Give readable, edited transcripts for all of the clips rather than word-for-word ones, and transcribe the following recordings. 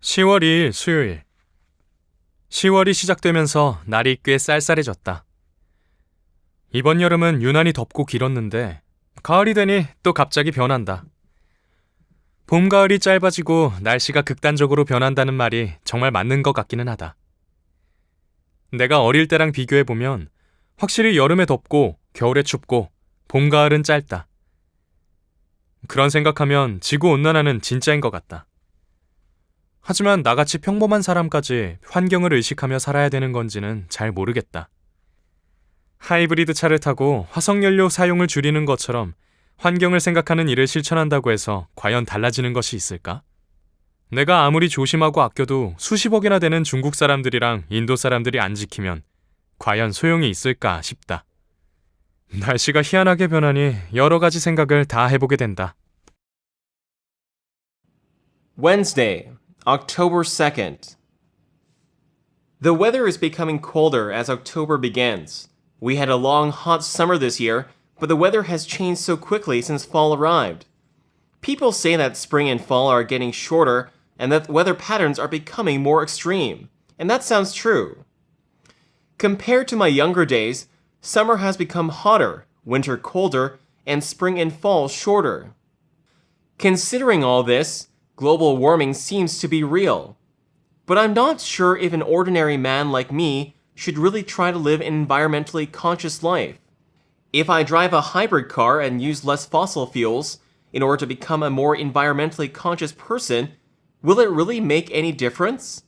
10월 2일 수요일. 10월이 시작되면서 날이 꽤 쌀쌀해졌다. 이번 여름은 유난히 덥고 길었는데 가을이 되니 또 갑자기 변한다. 봄, 가을이 짧아지고 날씨가 극단적으로 변한다는 말이 정말 맞는 것 같기는 하다. 내가 어릴 때랑 비교해보면 확실히 여름에 덥고 겨울에 춥고 봄, 가을은 짧다. 그런 생각하면 지구온난화는 진짜인 것 같다. 하지만 나같이 평범한 사람까지 환경을 의식하며 살아야 되는 건지는 잘 모르겠다. 하이브리드 차를 타고 화석연료 사용을 줄이는 것처럼 환경을 생각하는 일을 실천한다고 해서 과연 달라지는 것이 있을까? 내가 아무리 조심하고 아껴도 수십억이나 되는 중국 사람들이랑 인도 사람들이 안 지키면 과연 소용이 있을까 싶다. 날씨가 희한하게 변하니 여러 가지 생각을 다 해보게 된다. Wednesday, October 2nd. The weather is becoming colder as October begins. We had a long, hot summer this year, but the weather has changed so quickly since fall arrived. People say that spring and fall are getting shorter and that weather patterns are becoming more extreme, and that sounds true. Compared to my younger days, summer has become hotter, winter colder, and spring and fall shorter. Considering all this, global warming seems to be real. But I'm not sure if an ordinary man like me should really try to live an environmentally conscious life. If I drive a hybrid car and use less fossil fuels in order to become a more environmentally conscious person, will it really make any difference?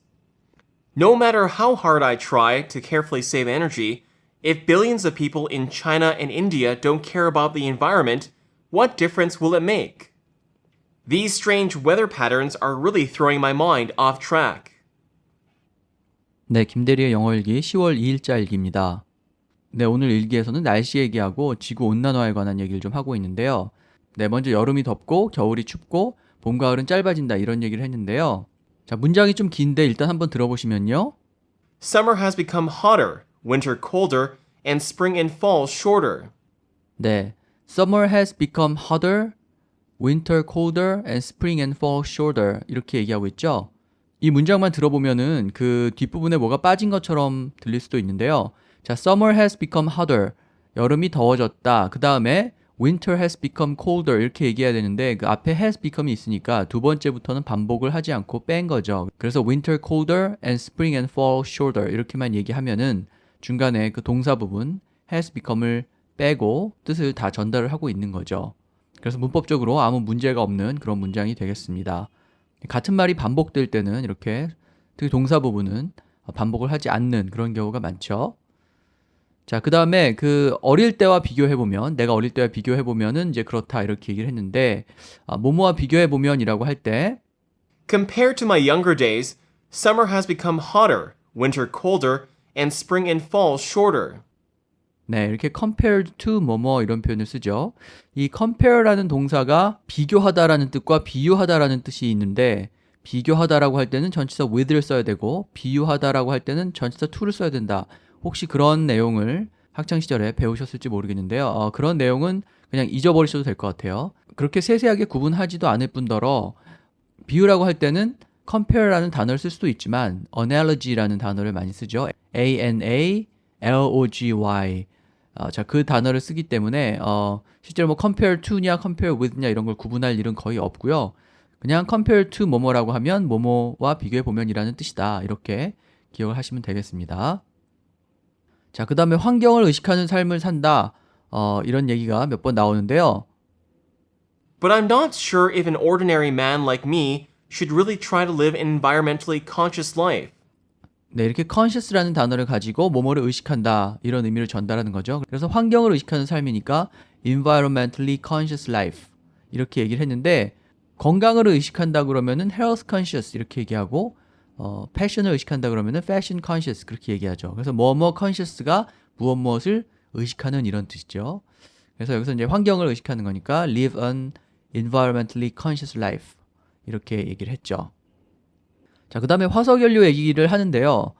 No matter how hard I try to carefully save energy, if billions of people in China and India don't care about the environment, what difference will it make? These strange weather patterns are really throwing my mind off track. 네, 김대리의 영어일기 10월 2일자 일기입니다. 네, 오늘 일기에서는 날씨 얘기하고 지구 온난화에 관한 얘기를 좀 하고 있는데요. 네, 먼저 여름이 덥고 겨울이 춥고 봄, 가을은 짧아진다 이런 얘기를 했는데요. 자, 문장이 좀 긴데 일단 한번 들어보시면요. Summer has become hotter, winter colder, and spring and fall shorter. 네, Summer has become hotter, winter colder, and spring and fall shorter 이렇게 얘기하고 있죠. 이 문장만 들어보면은 그 뒷부분에 뭐가 빠진 것처럼 들릴 수도 있는데요. 자, Summer has become hotter. 여름이 더워졌다. 그 다음에 Winter has become colder. 이렇게 얘기해야 되는데 그 앞에 has become이 있으니까 두 번째부터는 반복을 하지 않고 뺀 거죠. 그래서 Winter colder and Spring and fall shorter. 이렇게만 얘기하면은 중간에 그 동사 부분 has become을 빼고 뜻을 다 전달을 하고 있는 거죠. 그래서 문법적으로 아무 문제가 없는 그런 문장이 되겠습니다. 같은 말이 반복될 때는 이렇게 특히 동사 부분은 반복을 하지 않는 그런 경우가 많죠. 자, 그 다음에 그 어릴 때와 비교해보면, 내가 어릴 때와 비교해보면은 이제 그렇다 이렇게 얘기를 했는데, 뭐뭐와 비교해보면이라고 할 때, Compared to my younger days, summer has become hotter, winter colder, and spring and fall shorter. 네, 이렇게 compared to 뭐뭐 이런 표현을 쓰죠. 이 compare라는 동사가 비교하다라는 뜻과 비유하다라는 뜻이 있는데, 비교하다라고 할 때는 전치사 with를 써야 되고, 비유하다라고 할 때는 전치사 to를 써야 된다. 혹시 그런 내용을 학창시절에 배우셨을지 모르겠는데요. 그런 내용은 그냥 잊어버리셔도 될 것 같아요. 그렇게 세세하게 구분하지도 않을 뿐더러 비유라고 할 때는 compare라는 단어를 쓸 수도 있지만 analogy라는 단어를 많이 쓰죠. A-N-A-L-O-G-Y 자, 그 단어를 쓰기 때문에 실제로 뭐 compare to냐 compare with냐 이런 걸 구분할 일은 거의 없고요. 그냥 compare to 뭐뭐라고 하면 뭐뭐와 비교해보면이라는 뜻이다. 이렇게 기억을 하시면 되겠습니다. 자, 그 다음에 환경을 의식하는 삶을 산다. 이런 얘기가 몇 번 나오는데요. But I'm not sure if an ordinary man like me should really try to live an environmentally conscious life. 네, 이렇게 conscious라는 단어를 가지고 뭐뭐를 의식한다. 이런 의미를 전달하는 거죠. 그래서 환경을 의식하는 삶이니까 environmentally conscious life. 이렇게 얘기를 했는데 건강을 의식한다 그러면은 health conscious 이렇게 얘기하고 패션을 의식한다 그러면은 fashion conscious 그렇게 얘기하죠. 그래서 뭐뭐 conscious가 무엇을 의식하는 이런 뜻이죠. 그래서 여기서 이제 환경을 의식하는 거니까 live an environmentally conscious life 이렇게 얘기를 했죠. 자, 그 다음에 화석연료 얘기를 하는데요.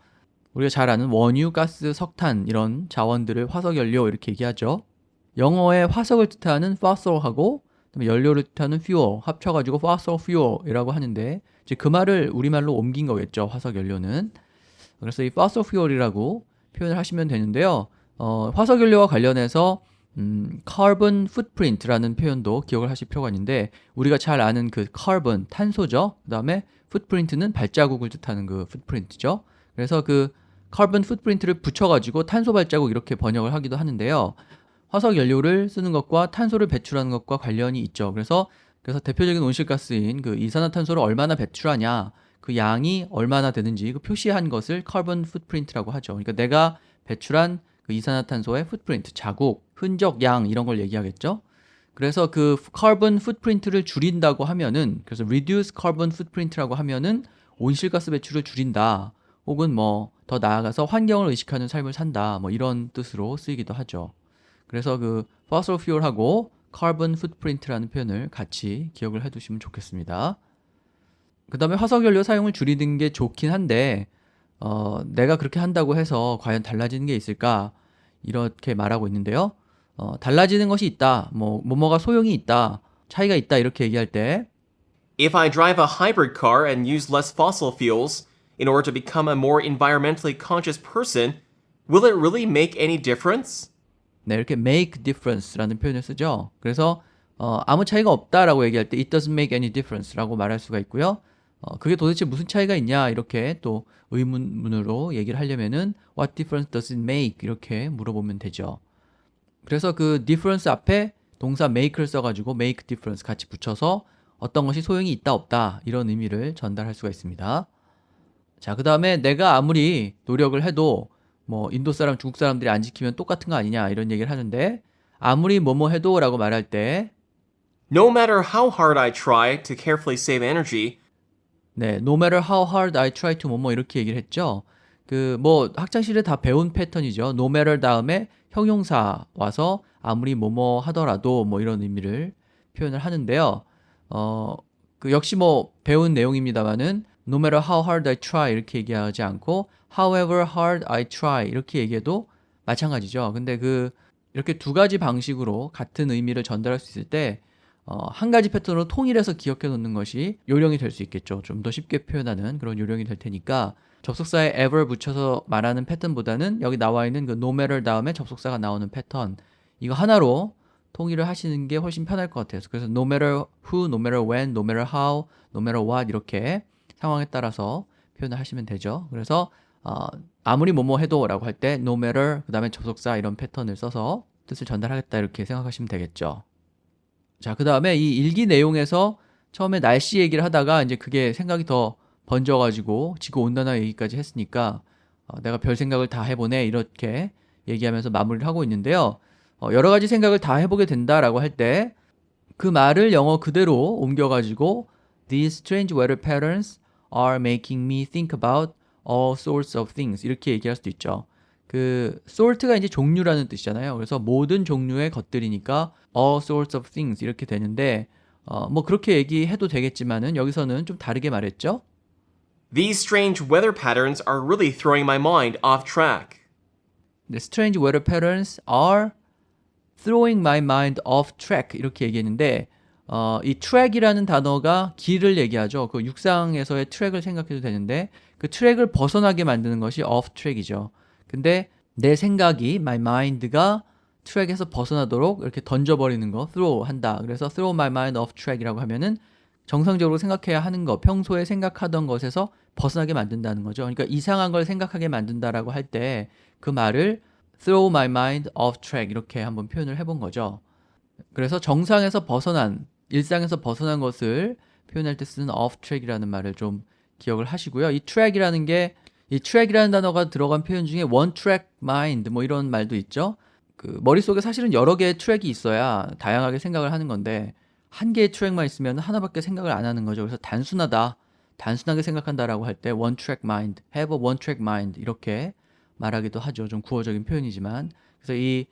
우리가 잘 아는 원유, 가스, 석탄 이런 자원들을 화석연료 이렇게 얘기하죠. 영어에 화석을 뜻하는 fossil하고 그다음에 연료를 뜻하는 fuel 합쳐가지고 fossil fuel이라고 하는데 이제 그 말을 우리말로 옮긴 거겠죠. 화석 연료는. 그래서 이 fossil fuel이라고 표현을 하시면 되는데요. 화석 연료와 관련해서 carbon footprint라는 표현도 기억을 하실 필요가 있는데 우리가 잘 아는 그 carbon 탄소죠. 그다음에 footprint는 발자국을 뜻하는 그 footprint죠. 그래서 그 carbon footprint를 붙여가지고 탄소 발자국 이렇게 번역을 하기도 하는데요. 화석 연료를 쓰는 것과 탄소를 배출하는 것과 관련이 있죠. 그래서 대표적인 온실가스인 그 이산화탄소를 얼마나 배출하냐, 그 양이 얼마나 되는지 그 표시한 것을 carbon footprint라고 하죠. 그러니까 내가 배출한 그 이산화탄소의 footprint, 자국, 흔적, 양 이런 걸 얘기하겠죠. 그래서 그 carbon footprint를 줄인다고 하면은 그래서 reduce carbon footprint라고 하면은 온실가스 배출을 줄인다. 혹은 뭐 더 나아가서 환경을 의식하는 삶을 산다. 뭐 이런 뜻으로 쓰이기도 하죠. 그래서 그 fossil fuel하고 carbon footprint라는 표현을 같이 기억을 해두시면 좋겠습니다. 그 다음에 화석연료 사용을 줄이는 게 좋긴 한데 내가 그렇게 한다고 해서 과연 달라지는 게 있을까? 이렇게 말하고 있는데요. 달라지는 것이 있다. 뭐가 소용이 있다. 차이가 있다. 이렇게 얘기할 때 If I drive a hybrid car and use less fossil fuels in order to become a more environmentally conscious person, will it really make any difference? 네, 이렇게 make difference라는 표현을 쓰죠. 그래서 아무 차이가 없다라고 얘기할 때 it doesn't make any difference라고 말할 수가 있고요. 그게 도대체 무슨 차이가 있냐 이렇게 또 의문문으로 얘기를 하려면은 what difference does it make 이렇게 물어보면 되죠. 그래서 그 difference 앞에 동사 make를 써가지고 make difference 같이 붙여서 어떤 것이 소용이 있다 없다 이런 의미를 전달할 수가 있습니다. 자, 그 다음에 내가 아무리 노력을 해도 뭐 인도 사람, 중국 사람들이 안 지키면 똑같은 거 아니냐 이런 얘기를 하는데 아무리 뭐뭐 해도 라고 말할 때 No matter how hard I try to carefully save energy, 네, no matter how hard I try to 뭐뭐 이렇게 얘기를 했죠. 그 뭐 학창시절에 다 배운 패턴이죠. no matter 다음에 형용사 와서 아무리 뭐뭐 하더라도 뭐 이런 의미를 표현을 하는데요. 그 역시 뭐 배운 내용입니다만은 no matter how hard I try 이렇게 얘기하지 않고 however hard I try 이렇게 얘기해도 마찬가지죠. 근데 이렇게 두 가지 방식으로 같은 의미를 전달할 수 있을 때 한 가지 패턴으로 통일해서 기억해 놓는 것이 요령이 될 수 있겠죠. 좀 더 쉽게 표현하는 그런 요령이 될 테니까 접속사에 ever 붙여서 말하는 패턴보다는 여기 나와 있는 그 no matter 다음에 접속사가 나오는 패턴 이거 하나로 통일을 하시는 게 훨씬 편할 것 같아요. 그래서 no matter who, no matter when, no matter how, no matter what 이렇게 상황에 따라서 표현을 하시면 되죠. 그래서 아무리 뭐뭐 해도 라고 할 때 no matter 그 다음에 접속사 이런 패턴을 써서 뜻을 전달하겠다 이렇게 생각하시면 되겠죠. 자, 그 다음에 이 일기 내용에서 처음에 날씨 얘기를 하다가 이제 그게 생각이 더 번져가지고 지구온난화 얘기까지 했으니까 내가 별 생각을 다 해보네 이렇게 얘기하면서 마무리를 하고 있는데요. 여러 가지 생각을 다 해보게 된다라고 할 때 그 말을 영어 그대로 옮겨가지고 These strange weather patterns are making me think about all sorts of things 이렇게 얘기할 수도 있죠. 그 sort가 이제 종류라는 뜻이잖아요. 그래서 모든 종류의 것들이니까 all sorts of things 이렇게 되는데 뭐 그렇게 얘기해도 되겠지만은 여기서는 좀 다르게 말했죠. these strange weather patterns are really throwing my mind off track. The strange weather patterns are throwing my mind off track 이렇게 얘기했는데 이 track이라는 단어가 길을 얘기하죠. 그 육상에서의 트랙을 생각해도 되는데 그 트랙을 벗어나게 만드는 것이 off track이죠. 근데 내 생각이 my mind가 트랙에서 벗어나도록 이렇게 던져버리는 거 throw 한다. 그래서 throw my mind off track이라고 하면은 정상적으로 생각해야 하는 것, 평소에 생각하던 것에서 벗어나게 만든다는 거죠. 그러니까 이상한 걸 생각하게 만든다라고 할 때 그 말을 throw my mind off track 이렇게 한번 표현을 해본 거죠. 그래서 정상에서 벗어난, 일상에서 벗어난 것을 표현할 때 쓰는 off track이라는 말을 좀 기억을 하시고요. 이 track이라는 단어가 들어간 표현 중에 one track mind 뭐 이런 말도 있죠. 그 머릿속에 사실은 여러 개의 트랙이 있어야 다양하게 생각을 하는 건데 한 개의 트랙만 있으면 하나밖에 생각을 안 하는 거죠. 그래서 단순하게 생각한다라고 할 때 one track mind, have a one track mind 이렇게 말하기도 하죠. 좀 구어적인 표현이지만 그래서 이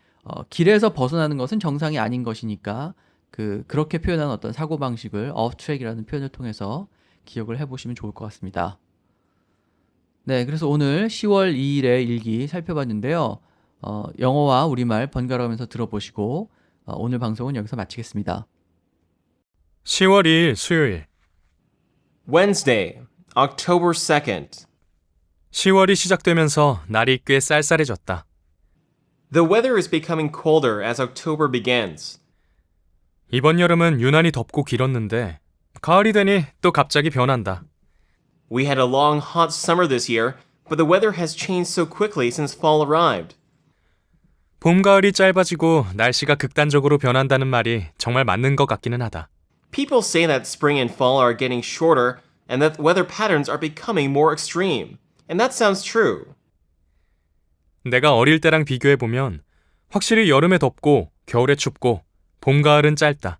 길에서 벗어나는 것은 정상이 아닌 것이니까 그렇게 표현하는 어떤 사고방식을 off track이라는 표현을 통해서 기억을 해보시면 좋을 것 같습니다. 네, 그래서 오늘 10월 2일의 일기 살펴봤는데요. 영어와 우리말 번갈아 가면서 들어보시고 오늘 방송은 여기서 마치겠습니다. 10월 2일 수요일. Wednesday, October 2nd. 10월이 시작되면서 날이 꽤 쌀쌀해졌다. The weather is becoming colder as October begins. 이번 여름은 유난히 덥고 길었는데 가을이 되니 또 갑자기 변한다. We had a long, hot summer this year, but the weather has changed so quickly since fall arrived. 봄, 가을이 짧아지고 날씨가 극단적으로 변한다는 말이 정말 맞는 것 같기는 하다. People say that spring and fall are getting shorter and that weather patterns are becoming more extreme. And that sounds true. 내가 어릴 때랑 비교해보면 확실히 여름에 덥고 겨울에 춥고 봄, 가을은 짧다.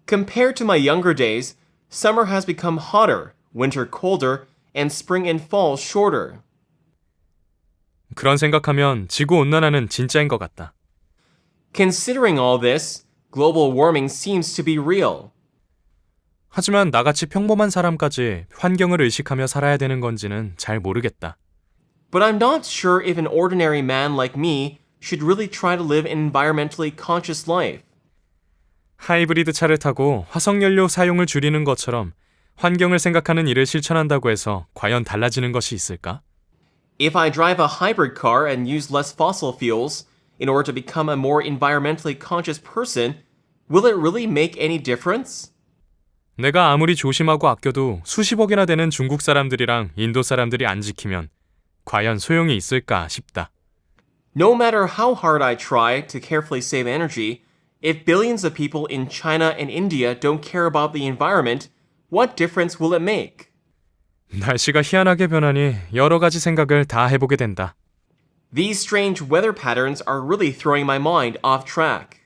Compared to my younger days, summer has become hotter, winter colder, and spring and fall shorter. 그런 생각하면 지구온난화는 진짜인 것 같다. Considering all this, global warming seems to be real. 하지만 나같이 평범한 사람까지 환경을 의식하며 살아야 되는 건지는 잘 모르겠다. But I'm not sure if an ordinary man like me should really try to live an environmentally conscious life. 하이브리드 차를 타고 화석연료 사용을 줄이는 것처럼 환경을 생각하는 일을 실천한다고 해서 과연 달라지는 것이 있을까? If I drive a hybrid car and use less fossil fuels in order to become a more environmentally conscious person, will it really make any difference? 내가 아무리 조심하고 아껴도 수십억이나 되는 중국 사람들이랑 인도 사람들이 안 지키면 과연 소용이 있을까 싶다. No matter how hard I try to carefully save energy, if billions of people in China and India don't care about the environment, what difference will it make? 날씨가 희한하게 변하니 여러 가지 생각을 다 해보게 된다. These strange weather patterns are really throwing my mind off track.